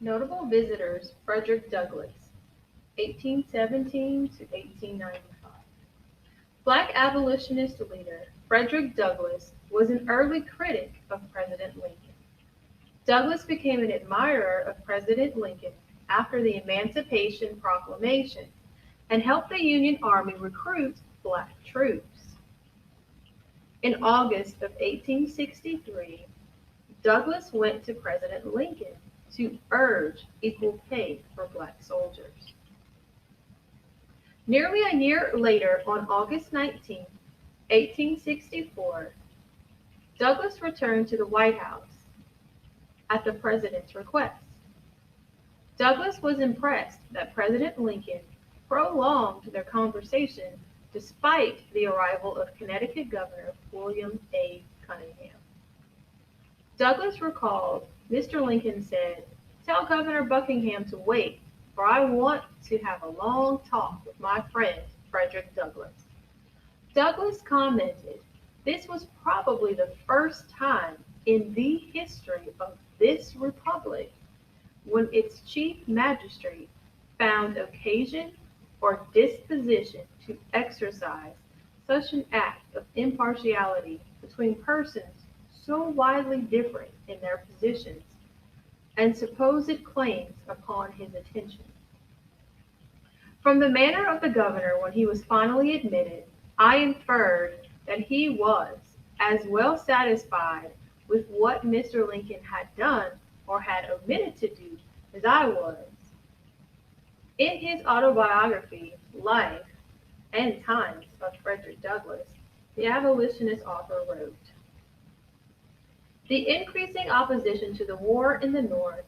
Notable visitors: Frederick Douglass, 1817 to 1895. Black abolitionist leader Frederick Douglass was an early critic of President Lincoln. Douglass became an admirer of President Lincoln after the Emancipation Proclamation and helped the Union Army recruit black troops. In August of 1863, Douglass went to President Lincoln to urge equal pay for black soldiers. Nearly a year later, on August 19, 1864, Douglass returned to the White House at the president's request. Douglass was impressed that President Lincoln prolonged their conversation despite the arrival of Connecticut Governor William A. Cunningham. Douglass recalled Mr. Lincoln said, "Tell Governor Buckingham to wait, for I want to have a long talk with my friend Frederick Douglass." Douglass commented, "This was probably the first time in the history of this republic when its chief magistrate found occasion or disposition to exercise such an act of impartiality between persons so widely different in their positions and supposed claims upon his attention." From the manner of the governor when he was finally admitted, I inferred that he was as well satisfied with what Mr. Lincoln had done or had omitted to do as I was. In his autobiography, Life and Times of Frederick Douglass, the abolitionist author wrote, "The increasing opposition to the war in the North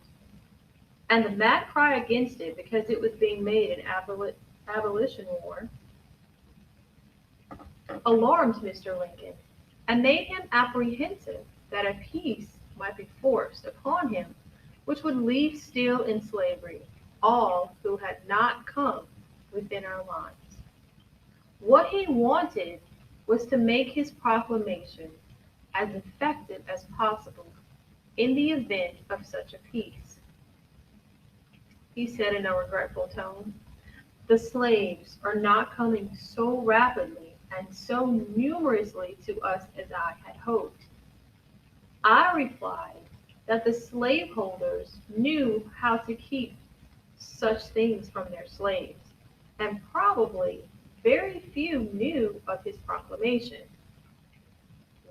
and the mad cry against it because it was being made an abolition war alarmed Mr. Lincoln and made him apprehensive that a peace might be forced upon him which would leave still in slavery all who had not come within our lines. What he wanted was to make his proclamation as effective as possible in the event of such a peace." He said in a regretful tone, "The slaves are not coming so rapidly and so numerously to us as I had hoped." I replied that the slaveholders knew how to keep such things from their slaves, and probably very few knew of his proclamation.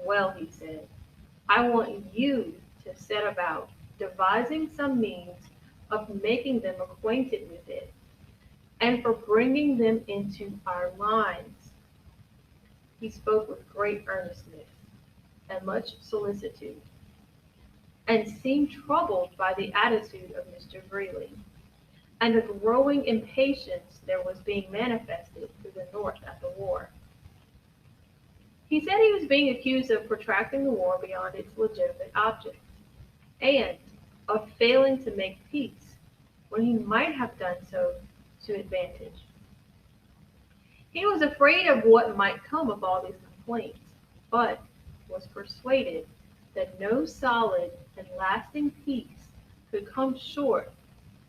"Well," he said, "I want you to set about devising some means of making them acquainted with it, and for bringing them into our lines." He spoke with great earnestness and much solicitude, and seemed troubled by the attitude of Mr. Greeley, and the growing impatience there was being manifested through the North at the war. He said he was being accused of protracting the war beyond its legitimate object, and of failing to make peace when he might have done so to advantage. He was afraid of what might come of all these complaints, but was persuaded that no solid and lasting peace could come short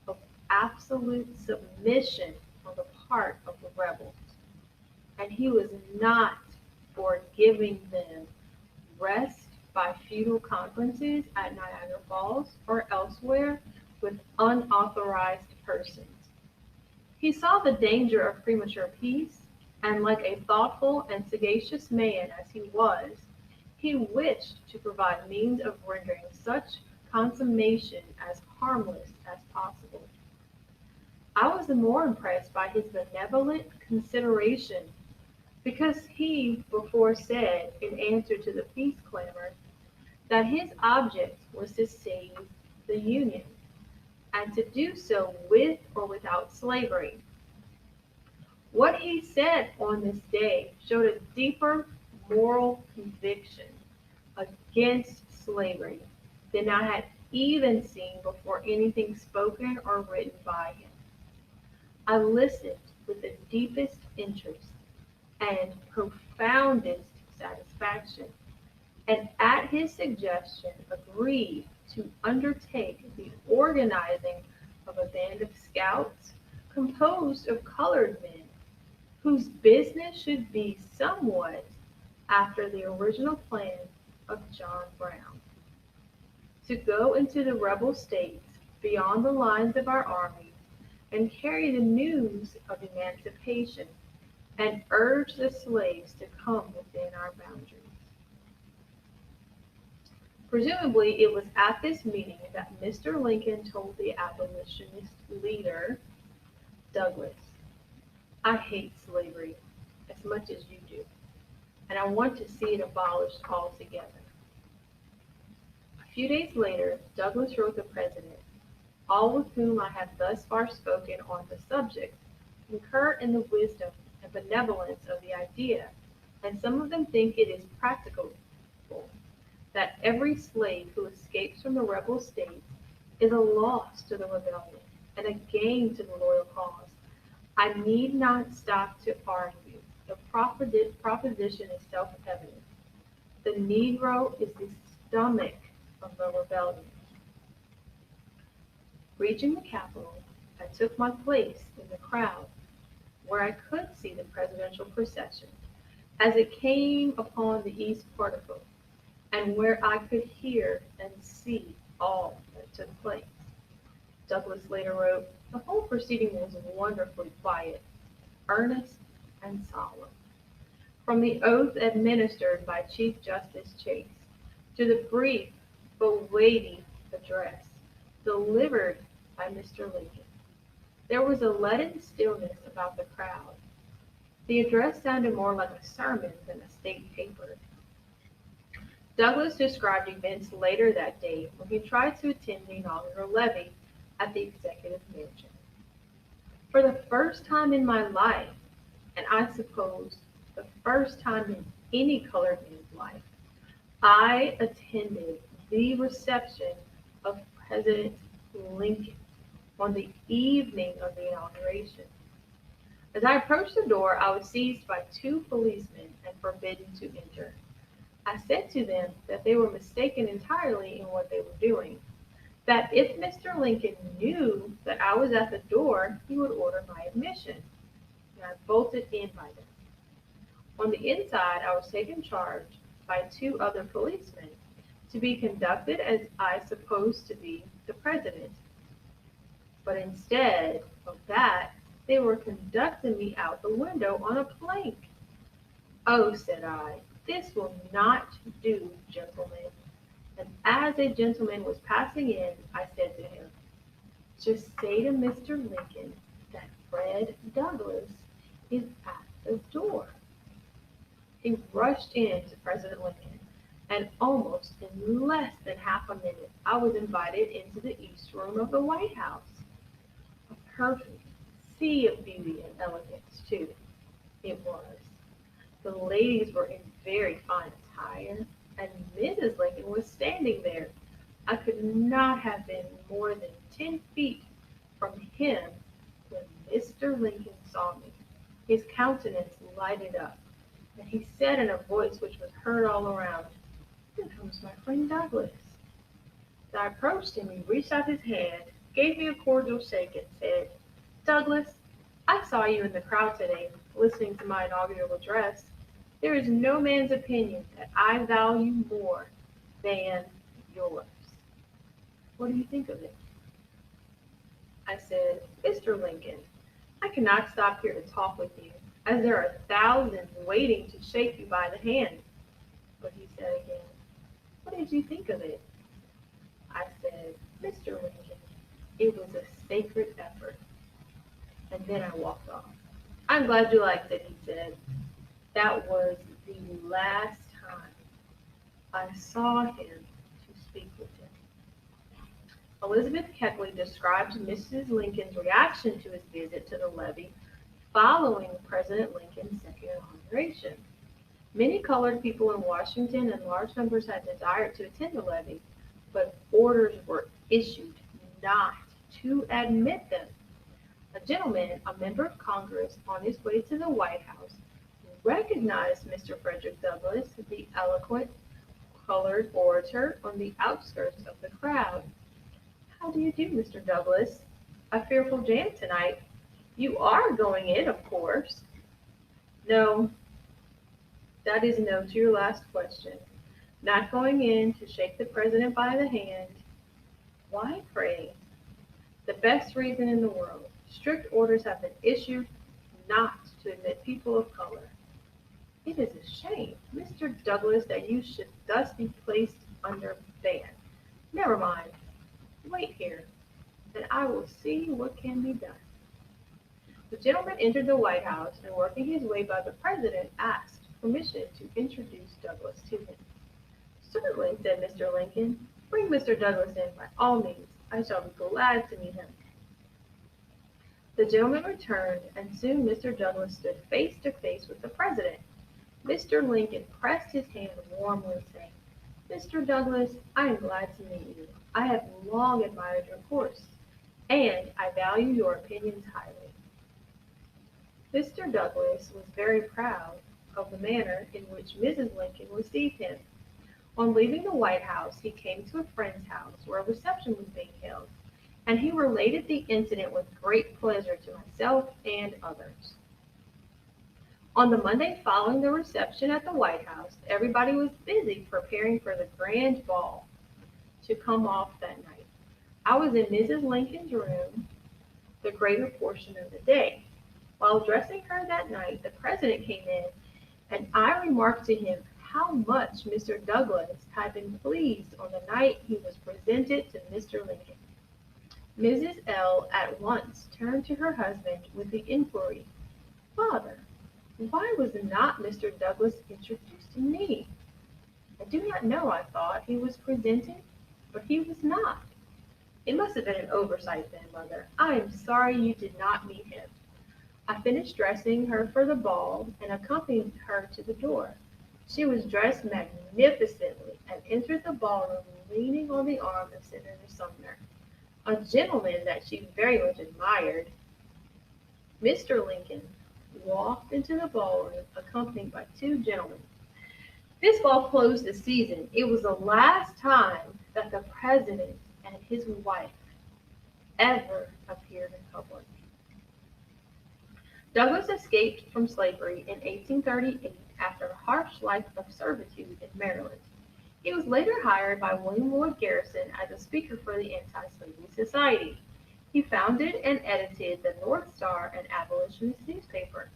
of absolute submission on the part of the rebels, and he was not for giving them rest by futile conferences at Niagara Falls or elsewhere with unauthorized persons. He saw the danger of premature peace, and like a thoughtful and sagacious man as he was, he wished to provide means of rendering such consummation as harmless as possible. I was the more impressed by his benevolent consideration because he before said, in answer to the peace clamor, that his object was to save the Union, and to do so with or without slavery. What he said on this day showed a deeper moral conviction against slavery than I had even seen before anything spoken or written by him. I listened with the deepest interest and profoundest satisfaction, and at his suggestion agreed to undertake the organizing of a band of scouts composed of colored men whose business should be somewhat after the original plan of John Brown, to go into the rebel states beyond the lines of our army and carry the news of emancipation and urge the slaves to come within our boundaries. Presumably, it was at this meeting that Mr. Lincoln told the abolitionist leader, Douglas, I hate slavery as much as you do, and I want to see it abolished altogether. A few days later, Douglas wrote the president, all with whom I have thus far spoken on the subject concur in the wisdom and benevolence of the idea, and some of them think it is practicable that every slave who escapes from the rebel states is a loss to the rebellion and a gain to the loyal cause. I need not stop to argue. The proposition is self-evident. The Negro is the stomach of the rebellion. Reaching the Capitol, I took my place in the crowd where I could see the presidential procession as it came upon the east portico, and where I could hear and see all that took place. Douglas later wrote, the whole proceeding was wonderfully quiet, earnest, and solemn. From the oath administered by Chief Justice Chase to the brief but weighty address delivered by Mr. Lincoln, there was a leaden stillness about the crowd. The address sounded more like a sermon than a state paper. Douglas described events later that day when he tried to attend the inaugural levee at the Executive Mansion. For the first time in my life, and I suppose the first time in any colored man's life, I attended the reception of President Lincoln on the evening of the inauguration. As I approached the door, I was seized by two policemen and forbidden to enter. I said to them that they were mistaken entirely in what they were doing, that if Mr. Lincoln knew that I was at the door, he would order my admission, and I bolted in by them. On the inside, I was taken charge by two other policemen to be conducted as I supposed to be the president. But instead of that, they were conducting me out the window on a plank. Oh, said I, this will not do, gentlemen. And as a gentleman was passing in, I said to him, just say to Mr. Lincoln that Fred Douglass is at the door. He rushed in to President Lincoln, and almost in less than half a minute, I was invited into the East Room of the White House. A perfect sea of beauty and elegance, too, it was. The ladies were in very fine attire, and Mrs. Lincoln was standing there. I could not have been more than 10 feet from him when Mr. Lincoln saw me. His countenance lighted up, and he said in a voice which was heard all around, here comes my friend Douglas. As I approached him, he reached out his hand, gave me a cordial shake, and said, Douglas, I saw you in the crowd today, listening to my inaugural address. There is no man's opinion that I value more than yours. What do you think of it? I said, Mr. Lincoln, I cannot stop here to talk with you, as there are thousands waiting to shake you by the hand. But he said again, what did you think of it? I said, Mr. Lincoln, it was a sacred effort. And then I walked off. I'm glad you liked it, he said. That was the last time I saw him to speak with him. Elizabeth Keckley described Mrs. Lincoln's reaction to his visit to the levee following President Lincoln's second inauguration. Many colored people in Washington and large numbers had desired to attend the levee, but orders were issued not to admit them. A gentleman, a member of Congress, on his way to the White House, recognized Mr. Frederick Douglass, the eloquent colored orator, on the outskirts of the crowd. How do you do, Mr. Douglas? A fearful jam tonight. You are going in, of course. No, that is no to your last question. Not going in to shake the president by the hand. Why, pray? The best reason in the world. Strict orders have been issued not to admit people of color. It is a shame, Mr. Douglas, that you should thus be placed under ban. Never mind. Wait here, and I will see what can be done. The gentleman entered the White House and, working his way by the president, asked permission to introduce Douglas to him. Certainly, said Mr. Lincoln. Bring Mr. Douglas in by all means. I shall be glad to meet him. The gentleman returned, and soon Mr. Douglas stood face to face with the president. Mr. Lincoln pressed his hand warmly, saying, Mr. Douglas, I am glad to meet you. I have long admired your course, and I value your opinions highly. Mr. Douglas was very proud of the manner in which Mrs. Lincoln received him. On leaving the White House, he came to a friend's house where a reception was being held, and he related the incident with great pleasure to myself and others. On the Monday following the reception at the White House, everybody was busy preparing for the grand ball to come off that night. I was in Mrs. Lincoln's room the greater portion of the day. While dressing her that night, the president came in, and I remarked to him how much Mr. Douglas had been pleased on the night he was presented to Mr. Lincoln. Mrs. L. at once turned to her husband with the inquiry, Father, why was not Mr. Douglas introduced to me? I do not know, I thought, he was presented, but he was not. It must have been an oversight then, Mother. I am sorry you did not meet him. I finished dressing her for the ball and accompanied her to the door. She was dressed magnificently and entered the ballroom leaning on the arm of Senator Sumner, a gentleman that she very much admired. Mr. Lincoln walked into the ballroom accompanied by two gentlemen. This ball closed the season. It was the last time that the president and his wife ever appeared in public. Douglas escaped from slavery in 1838 after a harsh life of servitude in Maryland. He was later hired by William Lloyd Garrison as a speaker for the Anti-Slavery Society. He founded and edited the North Star, an abolitionist newspaper.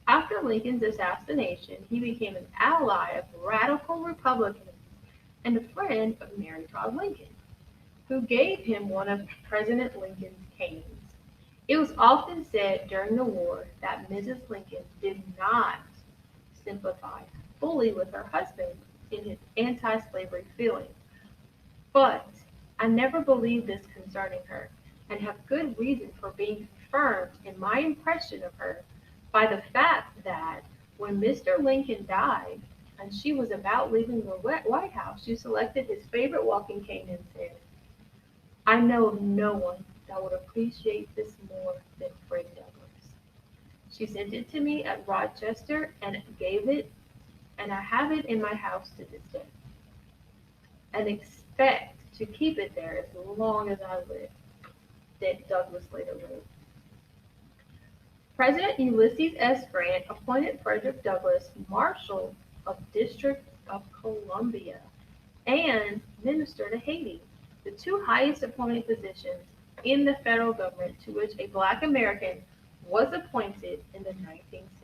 After Lincoln's assassination, he became an ally of radical Republicans and a friend of Mary Todd Lincoln, who gave him one of President Lincoln's canes. It was often said during the war that Mrs. Lincoln did not sympathize fully with her husband in his anti-slavery feelings, but I never believed this concerning her, and have good reason for being confirmed in my impression of her by the fact that when Mr. Lincoln died and she was about leaving the White House, she selected his favorite walking cane and said, I know of no one that would appreciate this more than Fred Douglas. She sent it to me at Rochester and gave it, and I have it in my house to this day, and expect to keep it there as long as I live, that Douglas later wrote. President Ulysses S. Grant appointed Frederick Douglass Marshal of District of Columbia and Minister to Haiti, the two highest appointed positions in the federal government to which a Black American was appointed in the 19th